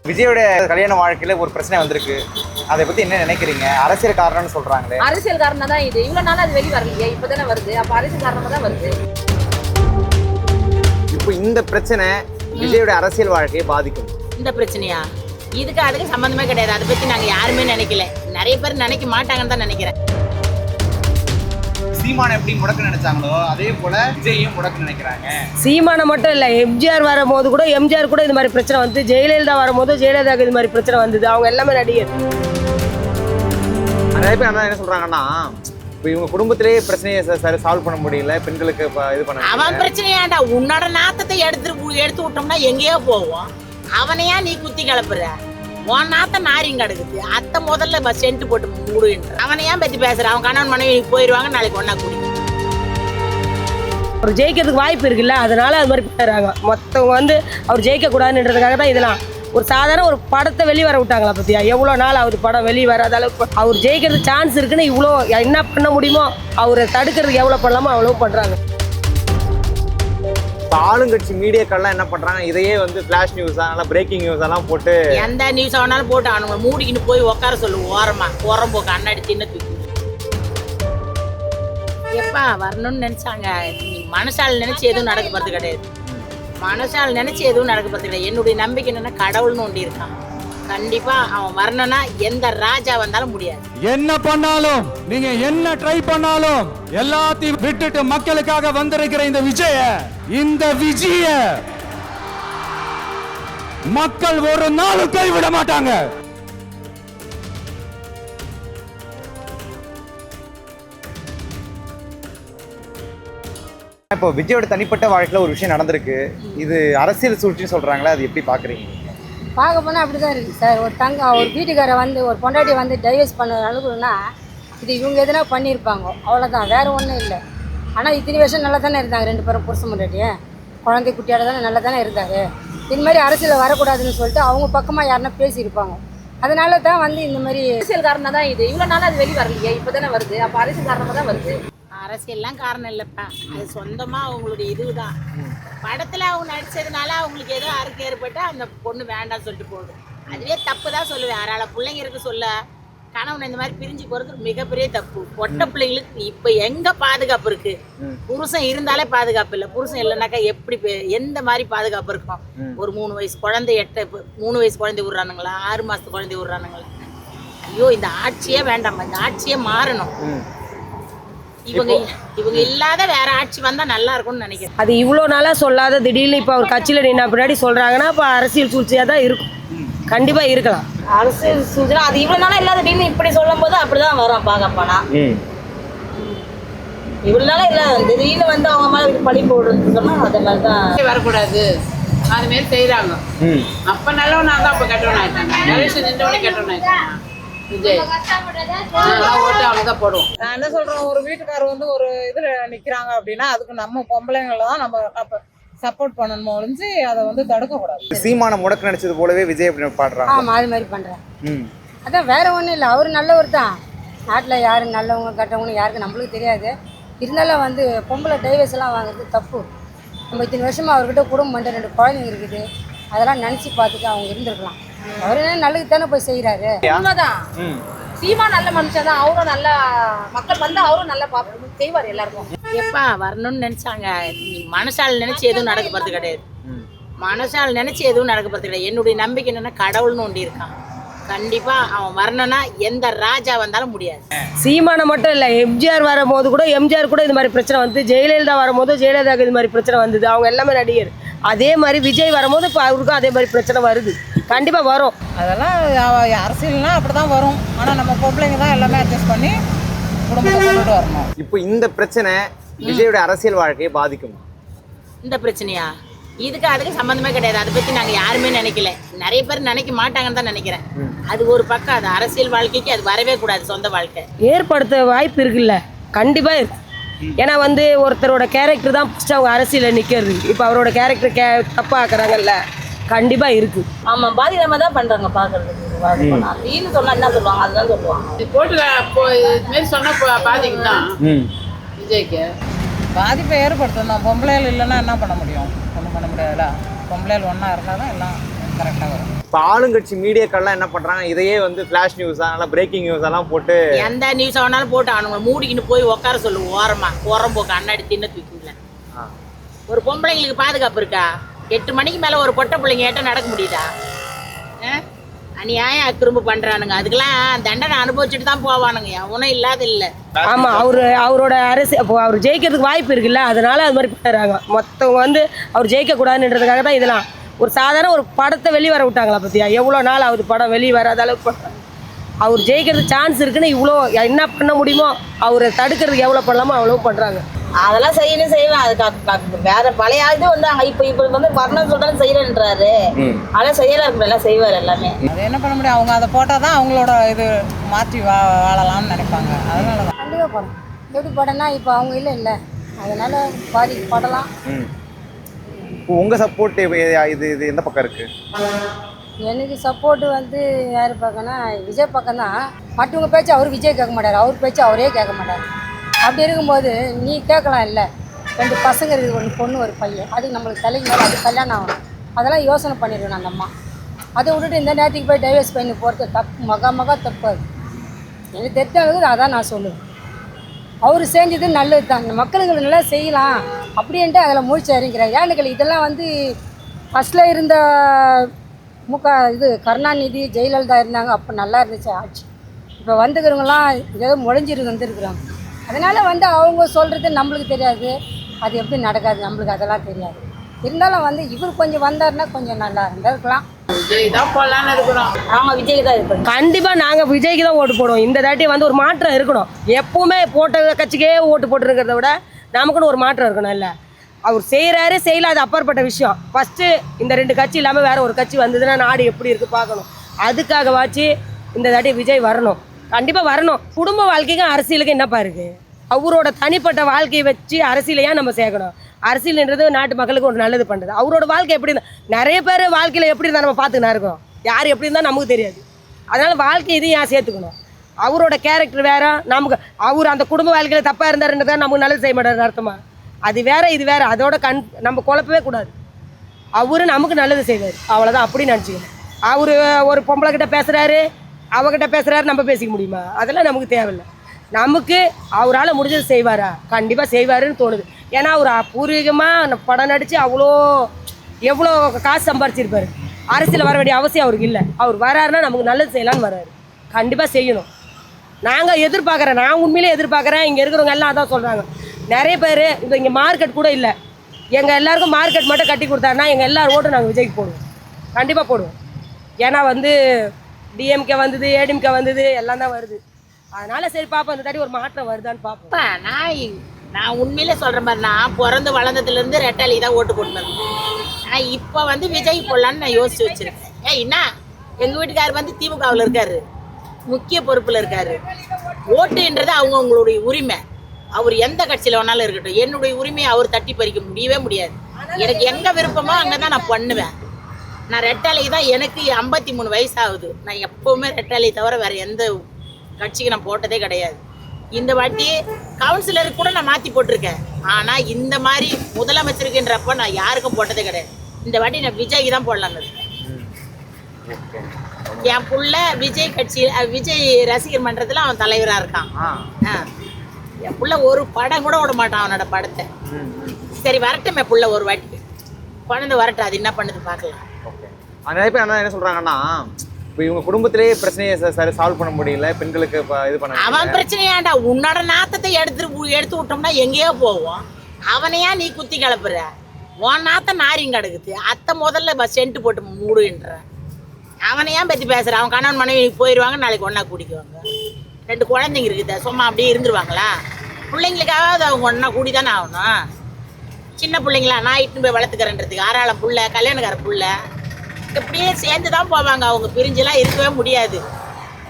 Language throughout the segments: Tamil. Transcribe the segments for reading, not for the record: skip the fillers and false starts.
விஜயோட கல்யாண வாழ்க்கையில ஒரு பிரச்சனை வந்திருக்கு. அதை பத்தி என்ன நினைக்கிறீங்க? அரசியல் காரணம்னு சொல்றாங்களே. அரசியல் காரணம் தான் இது. இவ்வளவு நாள் அது வெளியே வரலையே, இப்பதானே வருது. அப்ப அரசியல் காரணமா தான் வருது. இப்போ இந்த பிரச்சனை விஜயோட அரசியல் வாழ்க்கையை பாதிக்கும். இந்த பிரச்சனையா? இதுக்கு அதுக்கு சம்பந்தமே கிடையாது. அதை பத்தி நாங்க யாருமே நினைக்கல. நிறைய பேர் நினைக்க மாட்டாங்கன்னு தான் நினைக்கிறேன். சீமானை எப்படி முடக்க நினைச்சாங்களோ அதே போல விஜயையும் முடக்க நினைக்கிறாங்க. சீமானை மட்டும் இல்லை, எம்ஜிஆர் வரும்போது கூட எம்ஜிஆர் கூட இது மாதிரி பிரச்சனை வந்து, ஜெயலலிதா வரும்போது ஜெயலலிதாவுக்கு இது மாதிரி பிரச்சனை வந்தது. அவங்க எல்லாமே நடிகர். நிறைய பேர் என்ன சொல்றாங்கன்னா, இப்போ இவங்க குடும்பத்திலேயே பிரச்சனையை சால்வ் பண்ண முடியல, பெண்களுக்கு இது பண்ண. அவன் பிரச்சனையாண்டா, உன்னோட நாத்தத்தை எடுத்து விட்டோம்னா எங்கேயோ போவோம். அவனையா நீ குத்தி கிளப்புற? உன் நாத்த நாரிங்க கிடக்குது. அத்தை முதல்ல சென்ட் போட்டு மூடுகின்ற அவனையா பத்தி பேசுற? அவன் கணவன் மனைவி போயிடுவாங்க, நாளைக்கு ஒன்னா கூடி அவர் ஜெயிக்கிறதுக்கு வாய்ப்பு இருக்குல்ல, அதனால அது மாதிரி பேசுறாங்க. மற்றவங்க வந்து அவர் ஜெயிக்க கூடாதுன்றதுக்காக தான் இதெல்லாம். ஒரு சாதாரண ஒரு படத்தை வெளியே வர விட்டாங்களா பத்தியா? எவ்வளோ நாள் அவர் படம் வெளியே வராத அளவுக்கு அவர் ஜெயிக்கிறதுக்கு சான்ஸ் இருக்குன்னு இவ்வளோ என்ன பண்ண முடியுமோ அவரை தடுக்கிறதுக்கு எவ்வளோ பண்ணலாமோ அவ்வளோ பண்ணுறாங்க. ஆளுங்கட்சி மீடியாக்கள்லாம் என்ன பண்றாங்க, இதையே வந்து ஃபிளாஷ் நியூஸ் அதனால பிரேக்கிங் நியூஸ் எல்லாம் போட்டு எந்த நியூஸ் ஆனாலும் போட்டு அவனுங்க மூடிக்கிட்டு போய் உட்கார சொல்லு ஓரமா. உரம் போக்கு அண்ணாடி சின்ன தூக்கி எப்பா வரணும்னு நினைச்சாங்க. மனசால் நினைச்சு எதுவும் நடக்க போறது கிடையாது. மனசால் நினைச்சு எதுவும் நடக்க போறது கிடையாது. என்னுடைய நம்பிக்கை என்னன்னா, கடவுள்னு ஒண்டி இருக்கான். கண்டிப்பா அவன் வரணும்னா எந்த ராஜா வந்தாலும் முடியாது. என்ன பண்ணாலும், நீங்க என்ன ட்ரை பண்ணாலும் எல்லாத்தையும் விட்டுட்டு மக்களுக்காக வந்திருக்கிற இந்த விஜய மக்கள் ஒரு நாளும் கைவிட மாட்டாங்க. இப்போ விஜயோட தனிப்பட்ட வாழ்க்கையில ஒரு விஷயம் நடந்திருக்கு. இது அரசியல் சூழ்ச்சின்னு சொல்றாங்களே, அது எப்படி பாக்குறீங்க? பார்க்க போனால் அப்படி தான் இருக்குது சார். ஒரு வீட்டுக்காரை வந்து ஒரு பொண்டாட்டி வந்து டைவர்ஸ் பண்ண அனுப்புனா இது இவங்க எதுனா பண்ணியிருப்பாங்க, அவ்வளோதான், வேறு ஒன்றும் இல்லை. ஆனால் இத்தனை வருஷம் நல்லா தானே இருந்தாங்க ரெண்டு பேரும், புருஷன் பொண்டாட்டியே. குழந்தை குட்டியோட தானே நல்லா தானே இருந்தார். இது மாதிரி அரசியல் வரக்கூடாதுன்னு சொல்லிட்டு அவங்க பக்கமாக யாருன்னா பேசியிருப்பாங்க. அதனால தான் வந்து இந்த மாதிரி அரசியல் காரணம் தான் இது. இவ்வளவு நாள் அது வெளியே வரலையே, இப்பதானே வருது. அப்ப அரசியல் காரணமா தான் வருது. அரசியல்லாம் காரணம் இல்லைப்பா, அது சொந்தமா அவங்களுடைய இதுதான். படத்துல அவங்க நடிச்சதுனால அவங்களுக்கு ஏதோ அறுக்கு ஏற்பட்டு அந்த பொண்ணு வேண்டாம்னு சொல்லிட்டு போகுது. அதுவே தப்பு தான் சொல்லுவேன். யாரால பிள்ளைங்க இருக்கு சொல்ல, கணவன் இந்த மாதிரி பிரிஞ்சு போறது மிகப்பெரிய தப்பு. பொட்ட பிள்ளைங்களுக்கு இப்ப எங்க பாதுகாப்பு இருக்கு? புருஷன் இருந்தாலே பாதுகாப்பு இல்லை. புருஷன் இல்லைனாக்கா எப்படி எந்த மாதிரி பாதுகாப்பு இருக்கும்? ஒரு 3 வயசு குழந்தை 3 வயசு குழந்தை விடுறானுங்களா, 6 மாசத்து குழந்தை விடுறானுங்களா? ஐயோ, இந்த ஆட்சியே வேண்டாமா, இந்த ஆட்சியே மாறணும். இவங்க இல்லாத வேற ஆட்சி வந்தா நல்லா இருக்கும்னு நினைக்கிறேன். அது இவ்வளோ நாளாக சொல்லாத திடீர்னு இப்போ அவர் கட்சியில் நின்னா பின்னாடி சொல்கிறாங்கன்னா இப்போ அரசியல் சூழ்ச்சியாக தான் இருக்கும். கண்டிப்பாக இருக்கலாம் அரசியல் சூழ்ச்சி. அது இவ்வளவு நாளா இல்லாத திடீர்னு இப்படி சொல்லும் போது அப்படிதான் வரும். பார்க்க போனா இவ்வளவு நாளா இல்ல, திடீர்னு வந்து அவங்க மேல பழி போடுறது சொன்னா அது மாதிரிதான் வரக்கூடாது. அது மாரி செய்யறாங்க. அப்ப நல்லவனா தான் அப்ப கெட்டவனா ஆயிட்டாங்க. எலெக்ஷன் நின்றவனே கெட்டவனா ஆயிட்டாங்க. விஜய் ஓட்டு அவங்க தான் போடுவோம். நான் என்ன சொல்றேன், ஒரு வீட்டுக்காரர் வந்து ஒரு இதுல நிக்கிறாங்க அப்படின்னா அதுக்கு நம்ம பொம்பளைங்களை தான் நம்ம அப்ப சப்போர்ட் பண்ணணும் ஒழிஞ்சு அதை வந்து தடுக்க கூடாது. சீமானை முடக்க நினைச்சது போலவே விஜய் அப்படி பாடுறாங்க. ஆமாம், அது மாதிரி பண்ணுறேன். அதான் வேறு ஒன்றும் இல்லை. அவர் நல்லவர் தான். நாட்டில் யார் நல்லவங்க கெட்டவங்க யாருக்கு நம்மளுக்கு தெரியாது. இருந்தாலும் வந்து பொம்பளை டைவர்ஸ் எல்லாம் வாங்குறது தப்பு. நம்ம இத்தனை வருஷமாக அவர்கிட்ட குடும்பம் பண்ணிட்டு 2 குழந்தைங்க இருக்குது. அதெல்லாம் நினச்சி பார்த்துட்டு அவங்க இருந்திருக்கலாம். அவர் என்ன நல்லது தானே போய் செய்கிறாரு. உண்மைதான். சீமா நல்ல மனுஷன் தான். அவரும் நல்ல மக்கள் வந்து அவரும் நல்லா செய்வார் எல்லாருக்கும். எப்பா வரணும்னு நினைச்சாங்க. மனசால் நினைச்சு எதுவும் நடக்க போறது கிடையாது. மனசால் நினைச்சு எதுவும் நடக்க போறது கிடையாது. என்னுடைய நம்பிக்கை என்னன்னா, கடவுள்னு ஒண்டி இருக்கான். கண்டிப்பா அவன் வரணும்னா எந்த ராஜா வந்தாலும் முடியாது. சீமானை மட்டும் இல்லை, எம்ஜிஆர் வரும்போது கூட எம்ஜிஆர் கூட இது மாதிரி பிரச்சனை வந்து, ஜெயலலிதா வரும்போது ஜெயலலிதாவுக்கு இது மாதிரி பிரச்சனை வந்தது. அவங்க எல்லாமே நடிகர். அதே மாதிரி விஜய் வரும்போது இப்போ அவருக்கும் அதே மாதிரி பிரச்சனை வருது. கண்டிப்பாக வரும். அதெல்லாம் அரசியல்னா அப்படிதான் வரும். ஆனால் நம்ம பொம்பளைங்க தான் எல்லாமே அட்ஜஸ்ட் பண்ணி குடும்பத்தை கொண்டுட்டு வரணும். இப்போ இந்த பிரச்சனை விஜயோட அரசியல் வாழ்க்கையை பாதிக்கும். இந்த பிரச்சனையா? இதுக்கு அதுக்கு சம்பந்தமே கிடையாது. அதை பத்தி நாங்க யாருமே நினைக்கல. நிறைய பேர் நினைக்க மாட்டாங்கன்னு தான் நினைக்கிறேன். அது ஒரு பக்கம். அது அரசியல் வாழ்க்கைக்கு அது வரவே கூடாது. சொந்த வாழ்க்கை ஏற்படுத்த வாய்ப்பு இருக்குல்ல, கண்டிப்பாக இருக்கு. ஏன்னா வந்து ஒருத்தரோட கேரக்டர் தான் ஃபஸ்ட்டு அவங்க அரசியலில் நிற்கிறது. இப்போ அவரோட கேரக்டர் தப்பாக ஆக்குறாங்கல்ல, கண்டிப்பாக இருக்குது. ஆமாம், பாதிதமாக தான் பண்ணுறாங்க பார்க்குறதுக்கு. நீன்னு சொன்னால் என்ன சொல்லுவாங்க, அதுதான் சொல்லுவாங்க. போட்டு இதுமாரி சொன்னால் பாதிக்கும் தான் விஜய்க்கு. பாதிப்பை ஏற்படுத்தணும். பொம்பளைகள் இல்லைன்னா என்ன பண்ண முடியும்? ஒன்றும் பண்ண முடியாதுல்ல. பொம்பளைகள் ஒன்றா இருந்தால் தான் எல்லாம் கரெக்டாக வரும். இப்போ ஆளுங்கட்சி மீடியாக்கள்லாம் என்ன பண்றாங்க, இதையே வந்து ஃபிளாஷ் நியூஸா நல்லா பிரேக்கிங் நியூஸ் எல்லாம் போட்டு எந்த நியூஸ் ஆனாலும் போட்டு அவனுங்க மூடிக்கின்னு போய் உட்கார சொல்லு ஓரமா போக்கு அண்ணாடி தின்ன தூக்கிங்கள. ஒரு பொம்பளைங்களுக்கு பாதுகாப்பு இருக்கா? 8 மணிக்கு மேல ஒரு பொட்டை பிள்ளைங்க ஏட்ட நடக்க முடியுதா? அநியாயம் அக்கிரம்பு பண்றானுங்க. அதுக்கெல்லாம் தண்டனை அனுபவிச்சுட்டு தான் போவானுங்க. எவனும் இல்லாத இல்லை. ஆமா, அவரோட அரசு அப்போ அவர் ஜெயிக்கிறதுக்கு வாய்ப்பு இருக்குல்ல, அதனால அது மாதிரி பண்ணுறாங்க. மொத்தவங்க வந்து அவர் ஜெயிக்க கூடாதுன்றதுக்காக தான் இதெல்லாம். ஒரு சாதாரண ஒரு படத்தை வெளியே வர விட்டாங்களா பத்தியா? எவ்வளோ நாள் அவர் படம் வெளியே வராத அளவுக்கு அவர் ஜெயிக்கிறதுக்கு சான்ஸ் இருக்குன்னு இவ்வளோ என்ன பண்ண முடியுமோ அவரை தடுக்கிறதுக்கு எவ்வளோ பண்ணலாமோ அவ்வளோ பண்ணுறாங்க. அதெல்லாம் செய்வேன். அதுக்கு வேற பழைய ஆளுதே வந்தாங்க. இப்போ வந்து வரணும் சொல்றாரு செய்யறேன்றாரு. அதெல்லாம் எல்லாம் செய்வார் எல்லாமே. அது என்ன பண்ண முடியும்? அவங்க அதை போட்டால் தான் அவங்களோட இது மாற்றி வாழலாம்னு நினைப்பாங்க. அதனால தான் கண்டிப்பாக படம். எப்படி படம்னா இப்போ அவங்க இல்லை, அதனால படலாம். இப்போ உங்க சப்போர்ட் இது எந்த பக்கம் இருக்கு? எனக்கு சப்போர்ட் வந்து யார் பக்கம்னா விஜய் பக்கம் தான். மற்றவங்க பேச்சு அவர் விஜய் கேட்க மாட்டார், அவர் பேச்சு அவரே கேட்க மாட்டார். அப்படி இருக்கும்போது நீ கேட்கலாம் இல்லை, 2 பசங்க இருக்குது, ஒரு பொண்ணு ஒரு பையன், அதுக்கு நம்மளுக்கு தலைக்கு மேலே அது கல்யாணம் ஆகணும். அதெல்லாம் யோசனை பண்ணிடுவேன் அந்த அம்மா. அதை விட்டுட்டு இந்த நேரத்துக்கு போய் டைவர்ஸ் பண்ணி போகிறது தப்பு, மகா தப்பு. அது எனக்கு தெரிஞ்ச அளவுக்கு அதான் நான் சொல்லுவேன். அவர் செஞ்சது நல்லது தான். இந்த மக்களுக்கு நல்லா செய்யலாம் அப்படின்ட்டு அதில் மூழ்ச்சி அறிங்கிறார். ஏன்னு இதெல்லாம் வந்து ஃபஸ்ட்டில் இருந்த கருணாநிதி ஜெயலலிதா இருந்தாங்க, அப்போ நல்லா இருந்துச்சு ஆட்சி. இப்போ வந்துக்கிறவங்களாம் ஏதோ வந்துருக்குறாங்க. அதனால் வந்து அவங்க சொல்கிறது நம்மளுக்கு தெரியாது, அது எப்படி நடக்காது நம்மளுக்கு அதெல்லாம் தெரியாது. இருந்தாலும் வந்து இவர் கொஞ்சம் வந்தாருன்னா கொஞ்சம் நல்லா இருக்கலாம். விஜய் தான் போடலான்னு இருக்கிறோம். ஆமாம், விஜய் தான் இருக்கணும். கண்டிப்பாக நாங்கள் விஜய்க்கு தான் ஓட்டு போடுவோம். இந்த தாட்டி வந்து ஒரு மாற்றம் இருக்கணும். எப்பவுமே போட்ட கட்சிக்கே ஓட்டு போட்டுருக்கிறத விட நமக்குன்னு ஒரு மாற்றம் இருக்கணும். இல்லை அவர் செய்கிறாரு செய்யல, அது அப்பாற்பட்ட விஷயம். ஃபஸ்ட்டு இந்த 2 கட்சி இல்லாமல் வேறு ஒரு கட்சி வந்ததுன்னா நாடு எப்படி இருக்குது பார்க்கணும். அதுக்காகவாச்சு இந்த தாட்டி விஜய் வரணும், கண்டிப்பாக வரணும். குடும்ப வாழ்க்கைக்கும் அரசியலுக்கும் என்னப்பா இருக்குது? அவரோட தனிப்பட்ட வாழ்க்கையை வச்சு அரசியலையா நம்ம சேர்க்கணும். அரசியல்ன்றது நாட்டு மக்களுக்கு ஒரு நல்லது பண்ணுறது. அவரோட வாழ்க்கை எப்படி இருந்தால், நிறைய பேர் வாழ்க்கையில் எப்படி இருந்தால் நம்ம பார்த்துக்கினா இருக்கோம். யார் எப்படி இருந்தால் நமக்கு தெரியாது. அதனால் வாழ்க்கை இதையும் ஏன் சேர்த்துக்கணும்? அவரோட கேரக்டர் வேறு, நமக்கு அவர் அந்த குடும்ப வாழ்க்கையில் தப்பாக இருந்தாருன்றதா நமக்கு நல்லது செய்ய மாட்டார் அர்த்தமா? அது வேறு இது வேறு, அதோட நம்ம குழப்பவே கூடாது. அவரு நமக்கு நல்லது செய்வார், அவ்வளோதான். அப்படி நினச்சிக்கணும். அவர் ஒரு பொம்பளை கிட்ட பேசுகிறாரு, அவகிட்ட பேசுகிறாரு, நம்ம பேசிக்க முடியுமா? அதெல்லாம் நமக்கு தேவையில்லை. நமக்கு அவரால் முடிஞ்சது செய்வாரா? கண்டிப்பாக செய்வாருன்னு தோணுது. ஏன்னா அவர் பூர்வீகமாக படம் நடித்து எவ்வளோ காசு சம்பாரிச்சிருப்பார். அரசியல் வர வேண்டிய அவசியம் அவருக்கு இல்லை. அவர் வராருன்னா நமக்கு நல்லது செய்யலான்னு வர்றாரு. கண்டிப்பாக செய்யணும். நாங்கள் எதிர்பார்க்குறேன், நான் உண்மையிலே எதிர்பார்க்குறேன். இங்கே இருக்கிறவங்க எல்லாம் அதான் சொல்கிறாங்க. நிறைய பேர் இப்போ இங்கே மார்க்கெட் கூட இல்லை, எங்கள் எல்லாருக்கும் மார்க்கெட் மட்டும் கட்டி கொடுத்தாருன்னா எங்கள் எல்லாரும் ஓட்டும் நாங்கள் விஜய்க்கு போடுவோம், கண்டிப்பாக போடுவோம். ஏன்னா வந்து டிஎம்கே வந்தது, ஏடிஎம்கே வந்தது, எல்லாம் தான் வருது. அதனால சரி பார்ப்போம், இந்த தாட்டி ஒரு மாற்றம் வருதான்னு பார்ப்போம். நான் உண்மையிலே சொல்கிற மாதிரி, நான் பிறந்து வளர்ந்ததுலேருந்து ரெட்டாளி தான் ஓட்டு போட்டுனது. ஆனால் இப்போ வந்து விஜய் போடலான்னு நான் யோசிச்சு வச்சுருக்கேன். என்ன எங்கள் வீட்டுக்காரர் வந்து திமுகவில் இருக்கார், முக்கிய பொறுப்பில் இருக்கார். ஓட்டுன்றது அவங்களுடைய உரிமை. அவர் எந்த கட்சியில் வேணாலும் இருக்கட்டும், என்னுடைய உரிமையை அவர் தட்டி பறிக்க முடியவே முடியாது. எனக்கு எங்கே விருப்பமோ அங்கே தான் நான் பண்ணுவேன். நான் ரெட்டாளி தான். எனக்கு 53 வயசு ஆகுது. நான் எப்போவுமே ரெட்டாளி தவிர வேறு எந்த கட்சிக்கு நான் போட்டதே கிடையாது. இந்த வாட்டி கவுன்சிலருக்கு கூட நான் மாற்றி போட்டிருக்கேன். ஆனால் இந்த மாதிரி முதலமைச்சருக்குன்றப்போ நான் யாருக்கும் போட்டதே கிடையாது. இந்த வாட்டி நான் விஜய்க்கு தான் போடலான்னு. என் புள்ள விஜய் கட்சியில், விஜய் ரசிகர் மன்றத்தில் அவன் தலைவராக இருக்கான். என் புள்ள ஒரு படம் கூட விட மாட்டான் அவனோட படத்தை. சரி வரட்டுமே புள்ள ஒரு வாட்டி பணந்து வரட்டும், அது என்ன பண்ணுது பார்க்கலாம். நிறைய பேர் என்ன சொல்றாங்கன்னா, இப்போ இவங்க குடும்பத்திலேயே பிரச்சனையை சால்வ் பண்ண முடியல, பெண்களுக்கு இது பண்ண. அவன் பிரச்சனையாண்டா, உன்னோட நாத்தத்தை எடுத்து விட்டோம்னா எங்கேயோ போவோம். அவனையா நீ குத்தி கிளப்புற? உன் நாத்த நாரிங்க கிடக்குது, அத்தை முதல்ல சென்ட்டு போட்டு மூடுன்ற. அவனையா பற்றி பேசுற? அவன் கணவன் மனைவி போயிடுவாங்க, நாளைக்கு ஒன்றா கூட்டிக்குவாங்க. 2 குழந்தைங்க இருக்குது, சும்மா அப்படியே இருந்துருவாங்களா? பிள்ளைங்களுக்காவது அவங்க ஒன்றா கூடி தானே ஆகணும். சின்ன பிள்ளைங்களா நான் இட்டுன்னு போய் வளர்த்துக்கிறேன்றதுக்கு ஆறாளம் புள்ள, கல்யாணக்கார புள்ள, இப்படியே சேர்ந்து தான் போவாங்க. அவங்க பிரிஞ்செல்லாம் இருக்கவே முடியாது.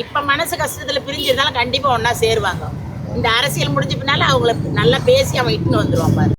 இப்போ மனசு கஷ்டத்தில் பிரிஞ்சிருந்தாலும் கண்டிப்பாக ஒன்றா சேருவாங்க. இந்த அரசியல் முடிஞ்ச பின்னால அவங்கள நல்லா பேசி அவன் இட்டுன்னு வந்துடுவான் பாரு.